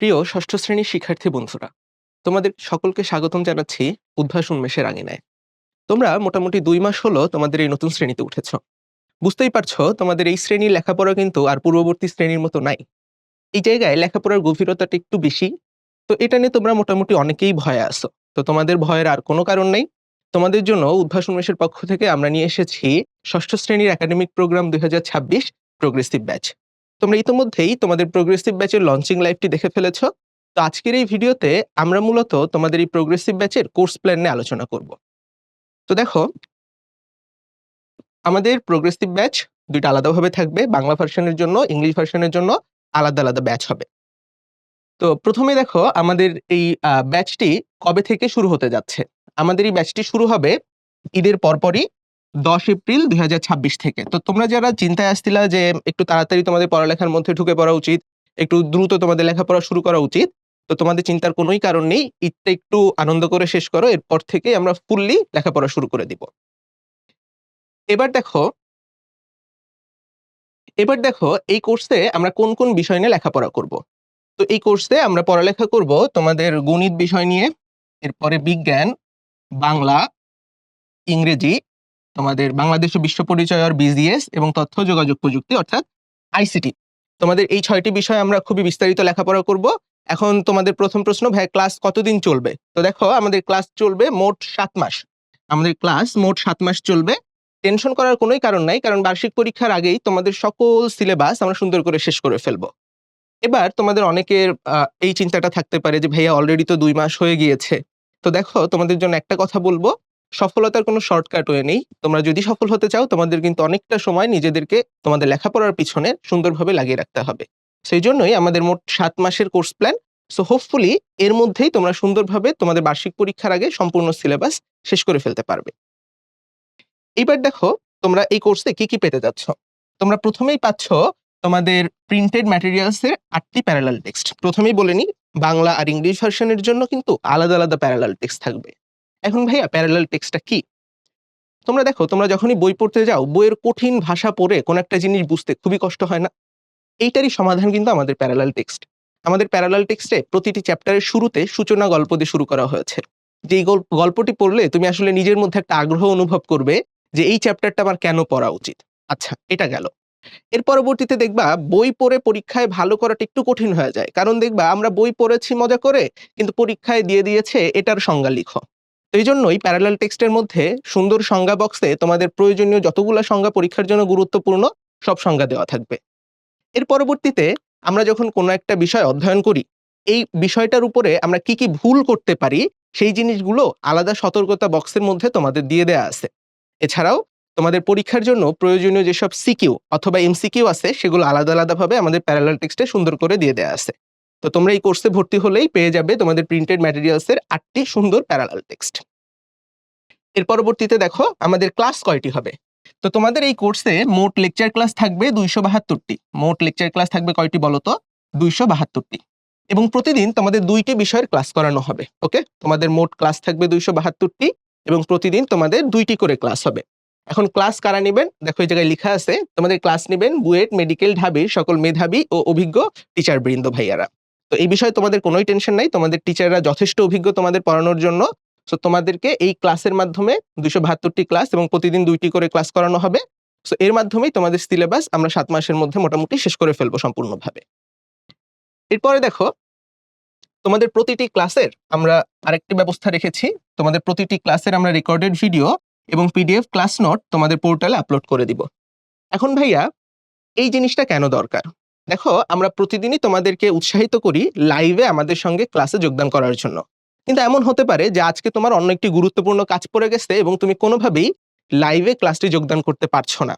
প্রিয় ষষ্ঠ শ্রেণীর শিক্ষার্থী বন্ধুরা, তোমাদের সকলকে স্বাগতম জানাচ্ছি উদ্ভাস উন্মেষের আঙিনায়। তোমরা মোটামুটি ২ মাস হলো তোমাদের এই নতুন শ্রেণীতে উঠেছ। বুঝতেই পারছো তোমাদের এই শ্রেণীর লেখাপড়া কিন্তু আর পূর্ববর্তী শ্রেণীর মতো নাই। এই জায়গায় লেখাপড়ার গভীরতাটা একটু বেশি। তো এটা নিয়ে তোমরা মোটামুটি অনেকেই ভয়ে আছো। তো তোমাদের ভয়ের আর কোনো কারণ নেই। তোমাদের জন্য উদ্ভাস উন্মেষের পক্ষ থেকে আমরা নিয়ে এসেছি ষষ্ঠ শ্রেণীর একাডেমিক প্রোগ্রাম ২০২৬ প্রোগ্রেসিভ ব্যাচ। তোমরা ইতোমধ্যেই তোমাদের প্রোগ্রেসিভ ব্যাচের লঞ্চিং লাইভটি দেখে ফেলেছ। তো আজকের এই ভিডিওতে আমরা মূলত তোমাদের এই প্রোগ্রেসিভ ব্যাচের কোর্স প্ল্যান নিয়ে আলোচনা করব। তো দেখো, আমাদের প্রোগ্রেসিভ ব্যাচ ২ টা আলাদাভাবে থাকবে। বাংলা ভার্সনের জন্য, ইংলিশ ভার্সনের জন্য আলাদা, আলাদা ব্যাচ হবে। তো ১ম এ দেখো আমাদের এই ব্যাচটি কবে থেকে শুরু হতে যাচ্ছে। আমাদের এই ব্যাচটি শুরু হবে ঈদের পরপরই ১০ এপ্রিল ২০২৬ থেকে। তো তোমরা যারা চিন্তায় আসছিলা যে একটু তাড়াতাড়ি তোমাদের পড়ালেখার মধ্যে ঢুকে পড়া উচিত, একটু দ্রুত তোমাদের লেখাপড়া শুরু করা উচিত। তো তোমাদের চিন্তার কোনোই কারণ নেই। ঈদটা একটু আনন্দ করে শেষ করো। এরপর থেকেই আমরা ফুললি লেখাপড়া শুরু করে দিব। এবার দেখো এই কোর্সে আমরা কোন, কোন বিষয় নিয়ে লেখাপড়া করব। তো এই কোর্সে আমরা পড়ালেখা করব তোমাদের গণিত বিষয় নিয়ে, এরপরে বিজ্ঞান, বাংলা, ইংরেজি, তোমাদের বাংলাদেশ ও বিশ্ব পরিচয় আর বিজিএস এবং তথ্য যোগাযোগ প্রযুক্তি অর্থাৎ আইসিটি। তোমাদের এই ৬ টি বিষয় আমরা খুবই বিস্তারিত লেখাপড়া করব। এখন তোমাদের প্রথম প্রশ্ন, ভাই ক্লাস কতদিন চলবে? তো দেখো আমাদের ক্লাস চলবে মোট ৭ মাস। আমাদের ক্লাস মোট ৭ মাস চলবে। টেনশন করার কোনোই কারণ নাই, কারণ বার্ষিক পরীক্ষার আগেই তোমাদের সকল সিলেবাস আমরা সুন্দর করে শেষ করে ফেলবো। এবার তোমাদের অনেকের এই চিন্তাটা থাকতে পারে যে ভাইয়া অলরেডি তো ২ মাস হয়ে গিয়েছে। তো দেখো তোমাদের জন্য একটা কথা বলবো, সফলতার কোনো শর্টকাট ওয়ে নেই। তোমরা যদি সফল হতে চাও তোমাদের কিন্তু অনেকটা সময় নিজেদেরকে তোমাদের লেখাপড়ার পিছনে সুন্দরভাবে লাগিয়ে রাখতে হবে। সেইজন্যই আমাদের মোট ৭ মাসের কোর্স প্ল্যান। সো হোপফুলি এর মধ্যেই তোমরা সুন্দরভাবে তোমাদের বার্ষিক পরীক্ষার আগে সম্পূর্ণ সিলেবাস শেষ করে ফেলতে পারবে। এইবার দেখো তোমরা এই কোর্সে কি, কি পেতে যাচ্ছ। তোমরা ১ম এই পাচ্ছ তোমাদের প্রিন্টেড ম্যাটেরিয়ালস এর ৮ টি প্যারালাল টেক্সট। ১ম এই বলে নিই, বাংলা আর ইংলিশ ভার্সনের জন্য কিন্তু আলাদা, আলাদা প্যারালাল টেক্সট থাকবে। এখন ভাইয়া প্যারালাল টেক্সটটা কি? তোমরা দেখো, তোমরা যখনই বই পড়তে যাও, বইয়ের কঠিন ভাষা পড়ে কোন একটা জিনিস বুঝতে খুবই কষ্ট হয় না? এইটারই সমাধান কিন্তু আমাদের প্যারালাল টেক্সট। আমাদের প্যারালাল টেক্সটে প্রতিটি চ্যাপ্টারের শুরুতে সূচনা গল্প দিয়ে শুরু করা হয়েছে। যে এই গল্পটি পড়লে তুমি আসলে নিজের মধ্যে একটা আগ্রহ অনুভব করবে যে এই চ্যাপ্টারটা আমার কেন পড়া উচিত। আচ্ছা, এটা গেল। এর পরবর্তীতে দেখবা বই পড়ে পরীক্ষায় ভালো করাটা একটু কঠিন হয়ে যায়। কারণ দেখবা আমরা বই পড়েছি মজা করে, কিন্তু পরীক্ষায় দিয়ে দিয়েছে এটার সংজ্ঞা লিখো। তো এইজন্যই প্যারালাল টেক্সটের মধ্যে সুন্দর সংজ্ঞা বক্সে তোমাদের প্রয়োজনীয় যতগুলা সংজ্ঞা পরীক্ষার জন্য গুরুত্বপূর্ণ সব সংজ্ঞা দেওয়া থাকবে। এর পরবর্তীতে আমরা যখন কোনো একটা বিষয় অধ্যয়ন করি, এই বিষয়টার উপরে আমরা কি, কি ভুল করতে পারি সেই জিনিসগুলো আলাদা সতর্কতা বক্সের মধ্যে তোমাদের দিয়ে দেয়া আছে। এছাড়াও তোমাদের পরীক্ষার জন্য প্রয়োজনীয় যেসব সিকিউ অথবা এমসিকিউ আছে সেগুলো আলাদা, আলাদাভাবে আমাদের প্যারালাল টেক্সটে সুন্দর করে দিয়ে দেয়া আছে। তো তোমরা এই কোর্সে ভর্তি হলেই পেয়ে যাবে তোমাদের প্রিন্টেড ম্যাটেরিয়ালস এর ৮ টি সুন্দর প্যারালাল টেক্সট। এর পরবর্তীতে দেখো আমাদের ক্লাস কয়টি হবে। তো তোমাদের এই কোর্সে মোট লেকচার ক্লাস থাকবে ২৭২ টি। মোট লেকচার ক্লাস থাকবে কয়টি বলো তো? ২৭২ টি। এবং প্রতিদিন তোমাদের ২ টি বিষয়ের ক্লাস করানো হবে। ওকে? তোমাদের মোট ক্লাস থাকবে ২৭২ টি এবং প্রতিদিন তোমাদের ২ টি করে ক্লাস হবে। এখন ক্লাস কারা নিবেন? দেখো এই জায়গায় লিখা আছে, তোমাদের ক্লাস নিবেন বুয়েট মেডিকেল ঢাবির সকল মেধাবী ও অভিজ্ঞ টিচার বৃন্দ ভাইয়ারা। তো এই বিষয়ে তোমাদের কোনোই টেনশন নাই। তোমাদের টিচাররা যথেষ্ট অভিজ্ঞ তোমাদের পড়ানোর জন্য। সো তোমাদেরকে এই ক্লাসের মাধ্যমে ২৭২ টি ক্লাস এবং প্রতিদিন ২ টি করে ক্লাস করানো হবে। সো এর মাধ্যমেই তোমাদের সিলেবাস আমরা ৭ মাসের মধ্যে মোটামুটি শেষ করে ফেলবো সম্পূর্ণভাবে। এরপরে দেখো তোমাদের প্রতিটি ক্লাসের আমরা আরেকটি ব্যবস্থা রেখেছি। তোমাদের প্রতিটি ক্লাসের আমরা রেকর্ডেড ভিডিও এবং পিডিএফ ক্লাস নোট তোমাদের পোর্টালে আপলোড করে দিব। এখন ভাইয়া এই জিনিসটা কেন দরকার? দেখো আমরা প্রতিদিনই তোমাদেরকে উৎসাহিত করি লাইভে আমাদের সঙ্গে ক্লাসে যোগদান করার জন্য। কিন্তু এমন হতে পারে যে আজকে তোমার অন্য একটি গুরুত্বপূর্ণ কাজ পড়ে গেছে এবং তুমি কোনোভাবেই লাইভে ক্লাসটি যোগদান করতে পারছো না।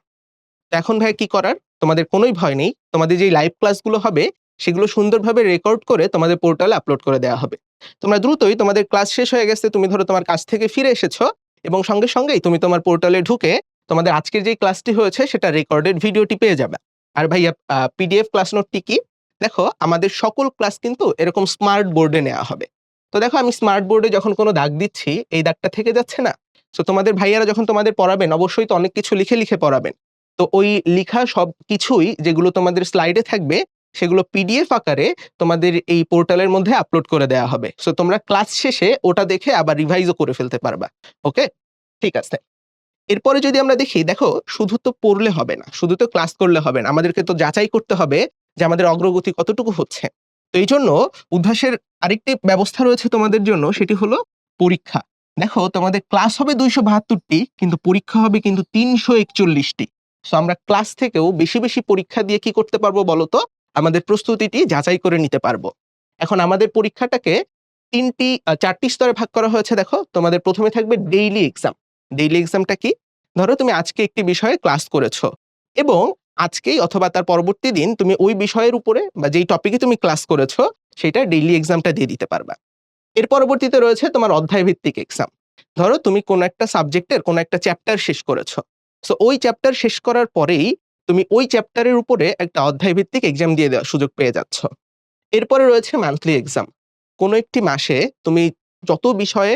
তো এখন ভাই কি করার? তোমাদের কোনোই ভয় নেই। তোমাদের যে লাইভ ক্লাসগুলো হবে সেগুলো সুন্দরভাবে রেকর্ড করে তোমাদের পোর্টালে আপলোড করে দেওয়া হবে। তোমরা দ্রুতই তোমাদের ক্লাস শেষ হয়ে গেছে, তুমি ধরো তোমার কাজ থেকে ফিরে এসেছো এবং সঙ্গে সঙ্গেই তুমি তোমার পোর্টালে ঢুকে তোমাদের আজকের যে ক্লাসটি হয়েছে সেটা রেকর্ডেড ভিডিওটি পেয়ে যাবে। আর ভাইয়া পিডিএফ ক্লাস নোটটি কি? দেখো আমাদের সকল ক্লাস কিন্তু এরকম স্মার্ট বোর্ডে নেওয়া হবে। তো দেখো আমি স্মার্ট বোর্ডে যখন কোনো দাগ দিচ্ছি এই দাগটা থেকে যাচ্ছে না? সো তোমাদের ভাইয়ারা যখন তোমাদের পড়াবেন অবশ্যই তো অনেক কিছু লিখে, লিখে পড়াবেন। তো ওই লিখা সবকিছুই যেগুলো তোমাদের স্লাইডে থাকবে সেগুলো পিডিএফ আকারে তোমাদের এই পোর্টালের মধ্যে আপলোড করে দেওয়া হবে। সো তোমরা ক্লাস শেষে ওটা দেখে আবার রিভাইজও করে ফেলতে পারবা। ওকে? ঠিক আছে। এরপরে যদি আমরা দেখি, দেখো শুধু তো পড়লে হবে না, শুধু তো ক্লাস করলে হবে না। আমাদেরকে তো যাচাই করতে হবে যে আমাদের অগ্রগতি কতটুকু হচ্ছে। তো এইজন্য উদ্ভাসের আরেকটি ব্যবস্থা রয়েছে তোমাদের জন্য, সেটি হলো পরীক্ষা। দেখো তোমাদের ক্লাস হবে ২৭২ টি, কিন্তু পরীক্ষা হবে কিন্তু ৩৪১ টি। সো আমরা ক্লাস থেকেও বেশি, বেশি পরীক্ষা দিয়ে কি করতে পারবো বলো তো? আমাদের প্রস্তুতিটি যাচাই করে নিতে পারবো। এখন আমাদের পরীক্ষাটাকে ৪টি স্তরে ভাগ করা হয়েছে দেখো। তোমাদের ১ম এ থাকবে ডেইলি এক্সাম। ডেইলি এক্সামটা কি? ধরো তুমি আজকে একটি বিষয়ে ক্লাস করেছো এবং আজকেই অথবা তার পরবর্তী দিন তুমি ওই বিষয়ের উপরে বা যেই টপিকে তুমি ক্লাস করেছো সেটা ডেইলি এক্সামটা দিয়ে দিতে পারবা। এর পরবর্তীতে রয়েছে তোমার অধ্যায় ভিত্তিক এক্সাম। ধরো তুমি কোন একটা সাবজেক্টের কোন একটা চ্যাপ্টার শেষ করেছো। সো ওই চ্যাপ্টার শেষ করার পরেই তুমি ওই চ্যাপ্টারের উপরে একটা অধ্যায় ভিত্তিক এক্সাম দিয়ে দেওয়ার সুযোগ পেয়ে যাচ্ছ। এরপরে রয়েছে মান্থলি এক্সাম। কোন একটি মাসে তুমি যত বিষয়ে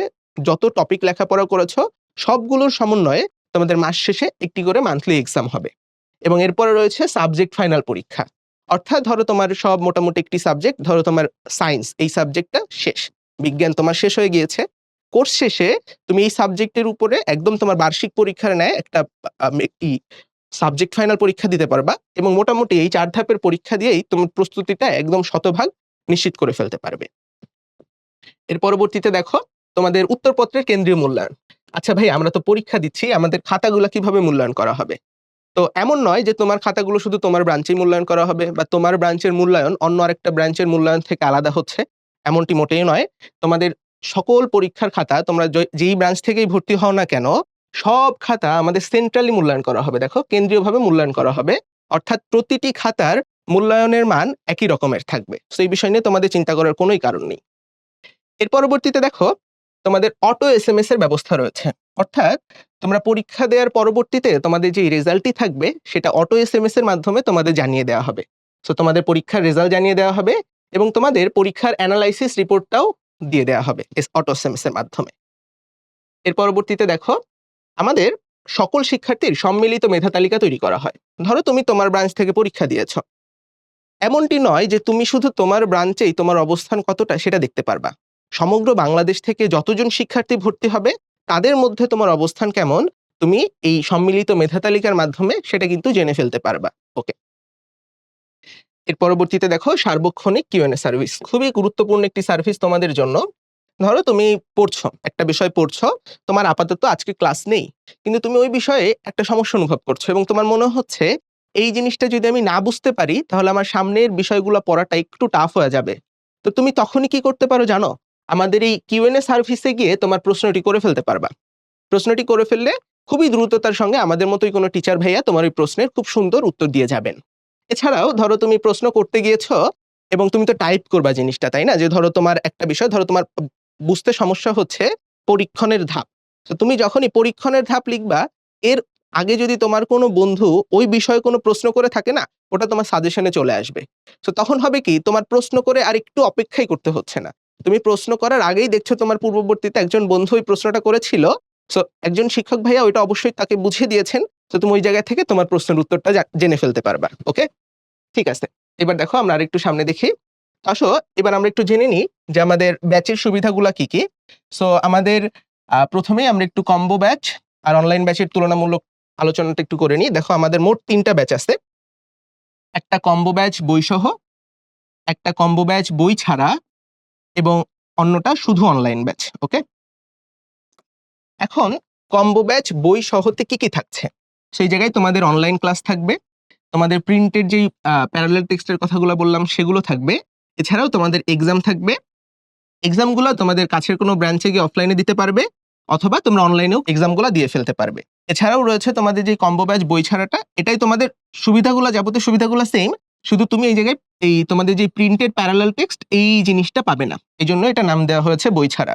যত টপিক লেখাপড়া করেছো সবগুলোর সমন্বয়ে তোমাদের মাস শেষে একটি করে মান্থলি এক্সাম হবে। এবং এরপরে রয়েছে সাবজেক্ট ফাইনাল পরীক্ষা। অর্থাৎ ধরো তোমার সব মোটামুটি একটি সাবজেক্ট, ধরো তোমার সায়েন্স, এই সাবজেক্টটা শেষ। বিজ্ঞান তোমার শেষ হয়ে গিয়েছে। কোর্স শেষে তুমি এই সাবজেক্টের উপরে একদম তোমার বার্ষিক পরীক্ষার ন্যায় একটা একটি সাবজেক্ট ফাইনাল পরীক্ষা দিতে পারবা এবং মোটামুটি এই ৪ ধাপের পরীক্ষা দিয়েই তোমার প্রস্তুতিটা একদম শতভাগ নিশ্চিত করে ফেলতে পারবে। এর পরবর্তীতে দেখো তোমাদের উত্তরপত্রের কেন্দ্রীয় মূল্যায়ন। আচ্ছা ভাই, আমরা তো পরীক্ষা দিচ্ছি, আমাদের খাতাগুলা কিভাবে মূল্যায়ন করা হবে? তো এমন নয় যে তোমার খাতাগুলো শুধু তোমার ব্রাঞ্চেই মূল্যায়ন করা হবে বা তোমার ব্রাঞ্চের মূল্যায়ন অন্য আরেকটা ব্রাঞ্চের মূল্যায়ন থেকে আলাদা হচ্ছে, এমনটি মোটেই নয়। তোমাদের সকল পরীক্ষার খাতা তোমরা যেই ব্রাঞ্চ থেকেই ভর্তি হও না কেন, সব খাতা আমাদের সেন্ট্রালি মূল্যায়ন করা হবে। দেখো কেন্দ্রীয়ভাবে মূল্যায়ন করা হবে। অর্থাৎ প্রতিটি খাতার মূল্যায়নের মান একই রকমের থাকবে। সো এই বিষয় নিয়ে তোমাদের চিন্তা করার কোনোই কারণ নেই। এর পরবর্তীতে দেখো তোমাদের অটো এসএমএস এর ব্যবস্থা রয়েছে। অর্থাৎ তোমরা পরীক্ষা দেওয়ার পরবর্তীতে তোমাদের যে রেজাল্টটি থাকবে সেটা অটো এসএমএস এর মাধ্যমে তোমাদের জানিয়ে দেওয়া হবে। সো তোমাদের পরীক্ষার রেজাল্ট জানিয়ে দেওয়া হবে এবং তোমাদের পরীক্ষার অ্যানালাইসিস রিপোর্টটাও দিয়ে দেওয়া হবে অটো এসএমএস এর মাধ্যমে। এর পরবর্তীতে দেখো আমাদের সকল শিক্ষার্থীর সম্মিলিত মেধা তালিকা তৈরি করা হয়। ধরো তুমি তোমার ব্রাঞ্চ থেকে পরীক্ষা দিয়েছ, এমনটি নয় যে তুমি শুধু তোমার ব্রাঞ্চেই তোমার অবস্থান কতটা সেটা দেখতে পারবা। সমগ্র বাংলাদেশ থেকে যতজন শিক্ষার্থী ভর্তি হবে তাদের মধ্যে তোমার অবস্থান কেমন তুমি এই সম্মিলিত মেধা তালিকার মাধ্যমে সেটা কিন্তু জেনে ফেলতে পারবা। ওকে। এর পরবর্তীতে দেখো সার্বক্ষণিক কিউএনএ সার্ভিস, খুবই গুরুত্বপূর্ণ একটি সার্ভিস তোমাদের জন্য। ধরো তুমি পড়ছো, একটা বিষয় পড়ছো, তোমার আপাতত আজকে ক্লাস নেই, কিন্তু তুমি ওই বিষয়ে একটা সমস্যা অনুভব করছো এবং তোমার মনে হচ্ছে এই জিনিসটা যদি আমি না বুঝতে পারি তাহলে আমার সামনের বিষয়গুলো পড়াটা একটু টাফ হয়ে যাবে। তো তুমি তখনই কি করতে পারো জানো? আমাদের এই কিউএনএ সার্ভিসে গিয়ে তোমার প্রশ্নটি করে ফেলতে পারবা। প্রশ্নটি করে ফেললে খুবই দ্রুততার সঙ্গে আমাদের মতোই কোনো টিচার ভাইয়া তোমার ওই প্রশ্নের খুব সুন্দর উত্তর দিয়ে যাবেন। এছাড়াও ধরো তুমি প্রশ্ন করতে গিয়েছো এবং তুমি তো টাইপ করবা জিনিসটা, তাই না? যে ধরো তোমার একটা বিষয়, ধরো তোমার বুঝতে সমস্যা হচ্ছে পরীক্ষণের ধাপ। তো তুমি যখনই পরীক্ষণের ধাপ লিখবা, এর আগে যদি তোমার কোনো বন্ধু ওই বিষয়ে কোনো প্রশ্ন করে থাকে না, ওটা তোমার সাজেশনে চলে আসবে। তো তখন হবে কি, তোমার প্রশ্ন করে আর একটু অপেক্ষাই করতে হচ্ছে না। তুমি প্রশ্ন করার আগেই দেখছো তোমার পূর্ববর্তীতে একজন বন্ধু ওই প্রশ্নটা করেছিল। সো একজন শিক্ষক ভাইয়া ওইটা অবশ্যই তাকে বুঝিয়ে দিয়েছেন। তো তুমি ওই জায়গা থেকে তোমার প্রশ্নের উত্তরটা জেনে ফেলতে পারবা। ওকে? ঠিক আছে। এবার দেখো আমরা আরেকটু সামনে দেখি। আসো এবার আমরা একটু জেনে নিই যে আমাদের ব্যাচের সুবিধাগুলা কি, কি? সো আমাদের ১ম এই আমরা একটু কম্বো ব্যাচ আর অনলাইন ব্যাচের তুলনামূলক আলোচনাটা একটু করে নিই। দেখো আমাদের মোট ৩ টা ব্যাচ আছে। একটা কম্বো ব্যাচ বইসহ, একটা কম্বো ব্যাচ বই ছাড়া এবং অন্যটা শুধু অনলাইন ব্যাচ। ওকে? এখন কম্বো ব্যাচ বই সহতে কি, কি থাকছে? সেই জায়গায় তোমাদের অনলাইন ক্লাস থাকবে। তোমাদের প্রিন্টেড যেই প্যারালাল টেক্সটের কথাগুলো বললাম সেগুলো থাকবে। এছাড়াও তোমাদের এক্সাম থাকবে। এক্সামগুলো তোমাদের কাছের কোনো ব্রাঞ্চে গিয়ে অফলাইনে দিতে পারবে অথবা তোমরা অনলাইনেও এক্সামগুলো দিয়ে ফেলতে পারবে। এছাড়াও রয়েছে তোমাদের যে কম্বো ব্যাচ বই ছাড়াটা, এটাই তোমাদের সুবিধাগুলো, যাবতীয় সুবিধাগুলো সেম। শুধু তুমি এই জায়গায় এই তোমাদের যে প্রিন্টেড প্যারালাল টেক্সট এই জিনিসটা পাবে না। এজন্য এটা নাম দেওয়া হয়েছে বই ছাড়া।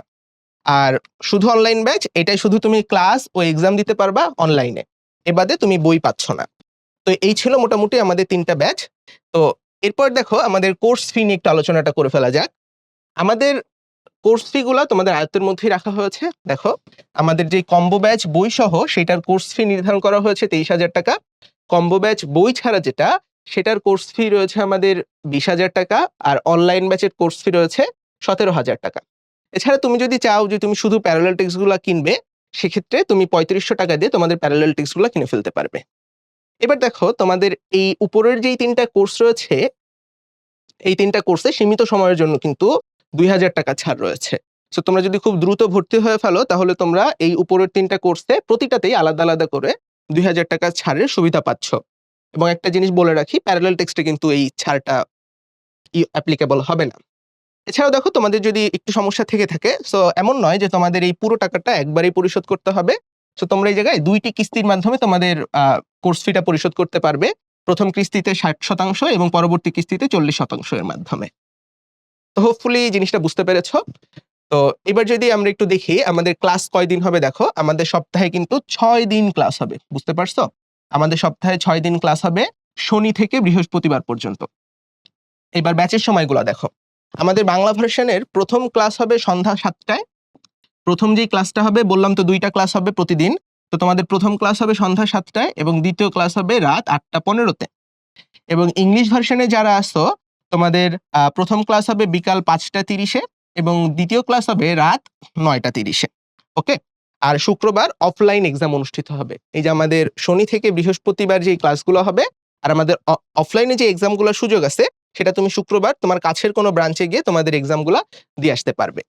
আর শুধু অনলাইন ব্যাচ, এটাই শুধু তুমি ক্লাস ও এক্সাম দিতে পারবা অনলাইনে। এ বাদে তুমি বই পাচ্ছ না। তো এই ছিল মোটামুটি আমাদের ৩ টা ব্যাচ। তো এরপর দেখো আমাদের কোর্স ফি নিয়ে একটু আলোচনাটা করে ফেলা যাক। আমাদের কোর্স ফি গুলা তোমাদের আয়ত্তের মধ্যেই রাখা হয়েছে। দেখো আমাদের যে কম্বো ব্যাচ বই সহ সেটার কোর্স ফি নির্ধারণ করা হয়েছে ২৩,০০০ টাকা। কম্বো ব্যাচ বই ছাড়া যেটা সেটার কোর্স ফি রয়েছে আমাদের 20,000 টাকা, আর অনলাইন ব্যাচের কোর্স ফি রয়েছে 17,000 টাকা। এছাড়া তুমি যদি চাও যে তুমি শুধু প্যারালাল টেক্সটগুলা কিনবে, সেক্ষেত্রে তুমি 3500 টাকা দিয়ে তোমাদের প্যারালাল টেক্সটগুলা কিনে ফেলতে পারবে। এবার দেখো তোমাদের এই উপরের যেই 3টা কোর্স রয়েছে, এই 3টা কোর্সে সীমিত সময়ের জন্য কিন্তু 2,000 টাকা ছাড় রয়েছে। সো তোমরা যদি খুব দ্রুত ভর্তি হয়ে ফেলো, তাহলে তোমরা এই উপরের 3টা কোর্সে প্রতিটাতেই আলাদা, আলাদা করে 2,000 টাকা ছাড়ের সুবিধা পাচ্ছ। এবং একটা জিনিস বলে রাখি, প্যারালাল টেক্সটে কিন্তু এই ছাড়টা অ্যাপ্লিকেবল হবে না। এছাড়াও দেখো তোমাদের যদি একটু সমস্যা থেকে থাকে, সো এমন নয় যে তোমাদের এই পুরো টাকাটা একবারেই পরিশোধ করতে হবে। সো তোমরা এই জায়গায় 2টি কিস্তির মাধ্যমে তোমাদের কোর্স ফিটা পরিশোধ করতে পারবে। প্রথম কিস্তিতে 60% এবং পরবর্তী কিস্তিতে 40% এর মাধ্যমে। তো হোপফুলি জিনিসটা বুঝতে পেরেছ। তো এবার যদি আমরা একটু দেখি আমাদের ক্লাস কয়দিন হবে, দেখো আমাদের সপ্তাহে কিন্তু 6 দিন ক্লাস হবে। বুঝতে পারছো? আমাদের সপ্তাহে 6 দিন ক্লাস হবে, শনি থেকে বৃহস্পতিবার পর্যন্ত। এবার ব্যাচের সময়গুলো দেখো, আমাদের বাংলা ভার্সনের প্রথম ক্লাস হবে সন্ধ্যা 7টায়। প্রথম যেই ক্লাসটা হবে, বললাম তো 2টা ক্লাস হবে প্রতিদিন। তো তোমাদের প্রথম ক্লাস হবে সন্ধ্যা 7টায় এবং দ্বিতীয় ক্লাস হবে রাত 8টা 15তে। এবং ইংলিশ ভার্সনে যারা আসো, তোমাদের প্রথম ক্লাস হবে বিকাল 5টা 30-এ এবং দ্বিতীয় ক্লাস হবে রাত 9টা 30-এ। ওকে? আর শুক্রবার অফলাইন এক্সাম অনুষ্ঠিত হবে। এই যে আমাদের শনি থেকে বৃহস্পতিবার যে ক্লাসগুলো হবে, আর আমাদের অফলাইনে যে এক্সামগুলোর সুযোগ আছে, সেটা তুমি শুক্রবার তোমার কাছের কোনো ব্রাঞ্চে গিয়ে তোমাদের এক্সামগুলা দিয়ে আসতে পারবে।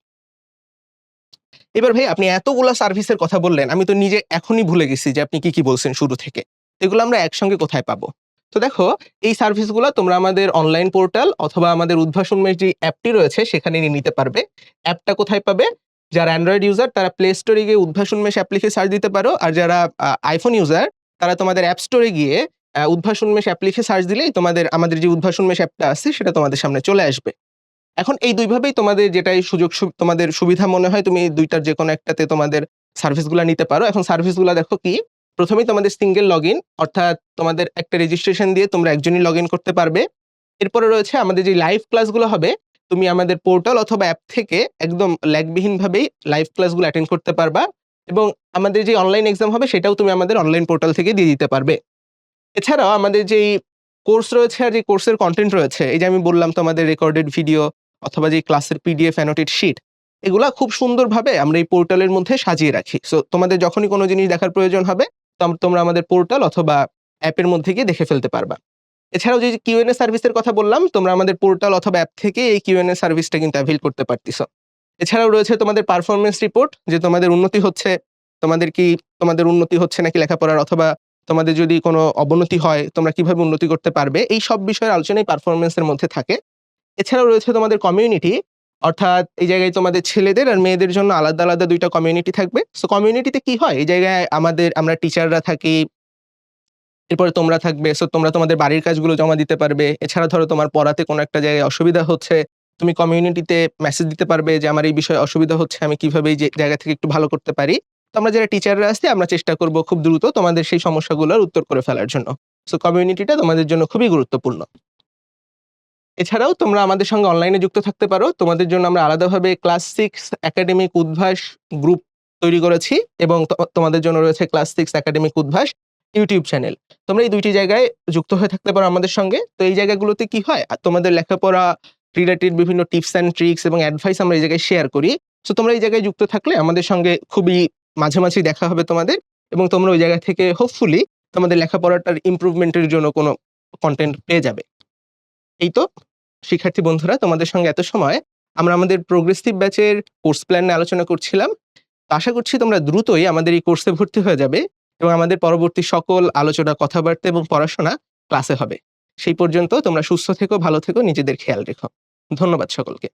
এবার ভাই আপনি এতগুলা সার্ভিসের কথা বললেন, আমি তো নিজে এখনই ভুলে গেছি যে আপনি কি, কি বলছেন শুরু থেকে। এগুলো আমরা একসঙ্গে কোথায় পাবো? তো দেখো, এই সার্ভিসগুলা তোমরা আমাদের অনলাইন পোর্টাল অথবা আমাদের উদ্ভাসন মেশ যে অ্যাপটি রয়েছে সেখানে নিয়ে নিতে পারবে। অ্যাপটা কোথায় পাবে? যারা অ্যান্ড্রয়েড ইউজার তারা প্লে স্টোরে গিয়ে উদ্ভাসন মেশ অ্যাপ লিখে সার্চ দিতে পারো। আর যারা আইফোন ইউজার তারা তোমাদের অ্যাপ স্টোরে গিয়ে উদ্ভাসন মেশ অ্যাপ লিখে সার্চ দিলেই আমাদের যে উদ্ভাসন মেশ অ্যাপটা আছে সেটা তোমাদের সামনে চলে আসবে। এখন এই 2 ভাবেই তোমাদের যেটাই তোমাদের সুবিধা মনে হয়, তুমি 2টার যেকোনো একটাতে তোমাদের সার্ভিসগুলা নিতে পারো। এখন সার্ভিসগুলা দেখো কি? প্রথমেই তোমাদের সিঙ্গেল লগইন, অর্থাৎ তোমাদের একটা রেজিস্ট্রেশন দিয়ে তোমরা একজনই লগইন করতে পারবে। এরপরে রয়েছে আমাদের যে লাইভ ক্লাসগুলো হবে, তুমি আমাদের পোর্টাল অথবা অ্যাপ থেকে একদম ল্যাগবিহীনভাবেই লাইভ ক্লাসগুলো অ্যাটেন্ড করতে পারবা এবং আমাদের যে অনলাইন এক্সাম হবে সেটাও তুমি আমাদের অনলাইন পোর্টাল থেকে দিয়ে দিতে পারবে। এছাড়াও আমাদের যেই কোর্স রয়েছে আর যে কোর্সের কনটেন্ট রয়েছে, এই যে আমি বললাম তোমাদের রেকর্ডেড ভিডিও অথবা যে ক্লাসের পিডিএফ অ্যানোটেড শিট, এগুলা খুব সুন্দরভাবে আমরা এই পোর্টালের মধ্যে সাজিয়ে রাখি। সো তোমাদের যখনই কোনো জিনিস দেখার প্রয়োজন হবে, তোমরা আমাদের পোর্টাল অথবা অ্যাপের মধ্যে গিয়ে দেখে ফেলতে পারবা। এছাড়াও যে কিউএনএ সার্ভিসের কথা বললাম, তোমরা আমাদের পোর্টাল অথবা অ্যাপ থেকে এই কিউএনএ সার্ভিসটা কিন্তু অ্যাভেইল করতে পারতেছো। এছাড়াও রয়েছে তোমাদের পারফরম্যান্স রিপোর্ট, যে তোমাদের উন্নতি হচ্ছে, তোমাদের উন্নতি হচ্ছে নাকি লেখাপড়ার, অথবা তোমাদের যদি কোনো অবনতি হয় তোমরা কিভাবে উন্নতি করতে পারবে, এই সব বিষয়ের আলোচনাই পারফরম্যান্সের মধ্যে থাকে। এছাড়াও রয়েছে তোমাদের কমিউনিটি, অর্থাৎ এই জায়গায় তোমাদের ছেলেদের আর মেয়েদের জন্য আলাদা, আলাদা 2টা কমিউনিটি থাকবে। সো কমিউনিটিতে কি হয়, এই জায়গায় আমরা টিচাররা থাকি, এরপরে তোমরা থাকবে। সো তোমরা তোমাদের বাড়ির কাজগুলো জমা দিতে পারবে। এছাড়া ধরো তোমার পড়াতে কোনো একটা জায়গায় অসুবিধা হচ্ছে, তুমি কমিউনিটিতে মেসেজ দিতে পারবে যে আমার এই বিষয়ে অসুবিধা হচ্ছে, আমি কিভাবে এই যে জায়গা থেকে একটু ভালো করতে পারি। তো আমরা যারা টিচাররা আছি আমরা চেষ্টা করব খুব দ্রুত তোমাদের সেই সমস্যাগুলোর উত্তর করে ফেলার জন্য। সো কমিউনিটিটা তোমাদের জন্য খুবই গুরুত্বপূর্ণ। এছাড়াও তোমরা আমাদের সঙ্গে অনলাইনে যুক্ত থাকতে পারো। তোমাদের জন্য আমরা আলাদাভাবে ক্লাস 6 একাডেমিক উদ্ভাস গ্রুপ তৈরি করেছি এবং তোমাদের জন্য রয়েছে class 6 academic Udvash YouTube channel. তোমরা এই 2টি জায়গায় যুক্ত হয়ে থাকতে পারো আমাদের সঙ্গে। তো এই জায়গাগুলোতে কি হয়, তোমাদের লেখাপড়া রিলেটেড বিভিন্ন টিপস অ্যান্ড ট্রিক্স এবং অ্যাডভাইস আমরা এই জায়গায় শেয়ার করি। সো তোমরা এই জায়গায় যুক্ত থাকলে আমাদের সঙ্গে খুবই মাঝে দেখা হবে তোমাদের, এবং তোমরা ওই জায়গা থেকে হোপফুলি তোমাদের লেখাপড়াটার ইমপ্রুভমেন্টের জন্য কোনো কনটেন্ট পেয়ে যাবে। এই তো শিক্ষার্থী বন্ধুরা, তোমাদের সঙ্গে এত সময় আমরা আমাদের প্রোগ্রেসিভ ব্যাচের কোর্স প্ল্যান নিয়ে আলোচনা করছিলাম। তো আশা করছি তোমরা দ্রুতই আমাদের এই কোর্সে ভর্তি হয়ে যাবে এবং আমাদের পরবর্তী সকল আলোচনা, কথাবার্তা এবং পড়াশোনা ক্লাসে হবে। সেই পর্যন্ত তোমরা সুস্থ থেকো, ভালো থেকো, নিজেদের খেয়াল রেখো। ধন্যবাদ সকলকে।